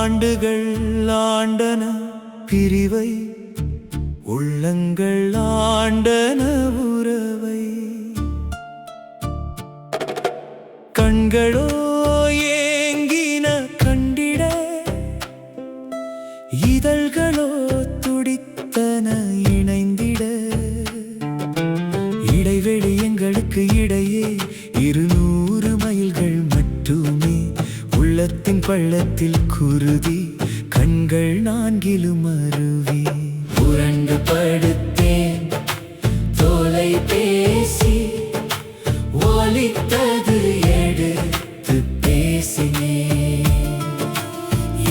ஆண்டுகள் ஆண்டன பிரிவை, உள்ளங்கள் ஆண்டன உறவை. கண்களோ ஏங்கின கண்டிட, இதழ்களோ துடித்தன இணைந்திட. இடைவெளி எங்களுக்கு இடையே 200 மைல்கள் மட்டுமே. உள்ளத்தின் பள்ளத்தில் குருதி, கண்கள் 4லும் அருவி. புரண்டு படுத்தேன் தொலைபேசி, ஒலித்தது எடுத்து பேசினேன்.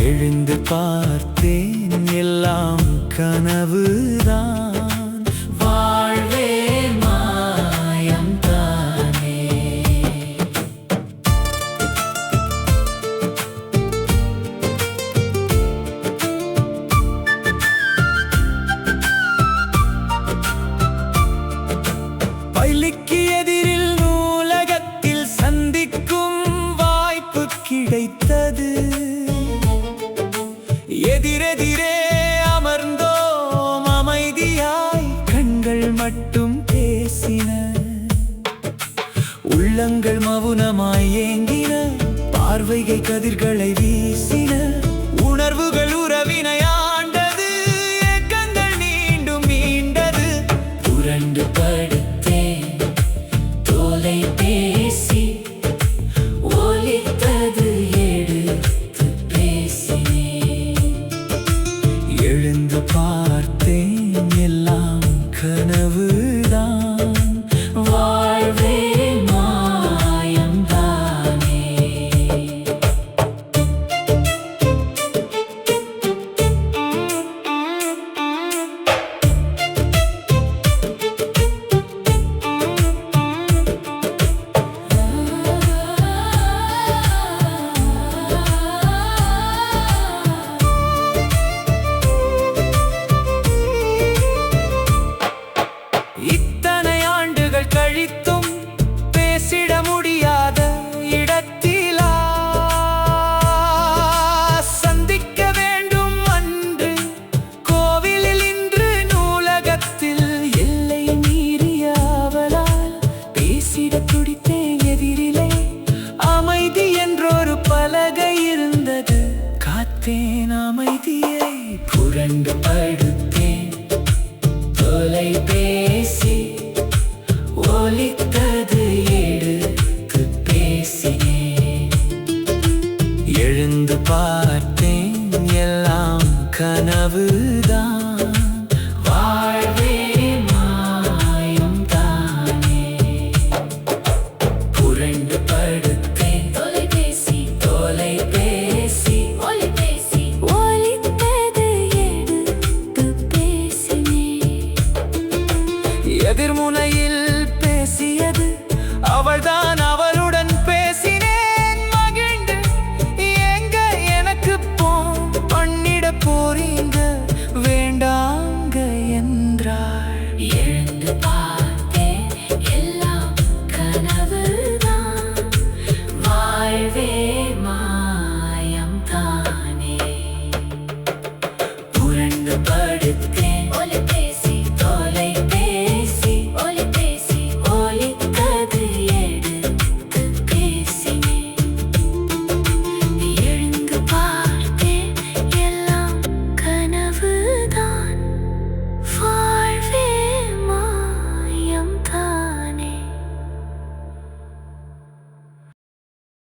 எழுந்து பார்த்தேன் எல்லாம் கனவுதான், வாழ்வே மாயம்தானே. பள்ளிக்கு எதிரில் நூலகத்தில் சந்திக்கும் வாய்ப்பு கிடைத்தது. எதிரெதிரே அமர்ந்தோம் அமைதியாய், கண்கள் மட்டும் பேசின. உள்ளங்கள் மௌனமாய் ஏங்கின, பார்வைகள் கதிர்களை வீசின. உணர்வுகள் உறவினை ஆண்டது, ஏக்கங்கள் மீண்டும் மீண்டது. புரண்டு படுத்தேன் தொலைபேசி, ஒலித்தது எடுத்து பேசினேன். எழுந்து பார்த்தேன் எல்லாம் கனவுதான், வாழ்வே மாயம்தானே. இத்தனை ஆண்டுகள் கழித்தும் பேசிட முடியாத இடத்திலா சந்திக்க வேண்டும் அன்று. கோவிலில் இன்று நூலகத்தில் எல்லை மீறிய ஆவலால் பேசிட துடித்தேன் எதிரிலே. அமைதி என்றொரு பலகை இருந்தது, காத்தேன் அமைதியை. புரண்டு படுத்தேன் தொலைபேசி, ஒலித்தது எடுத்து பேசினேன். எழுந்து பார்த்தேன் எல்லாம் கனவுதான்,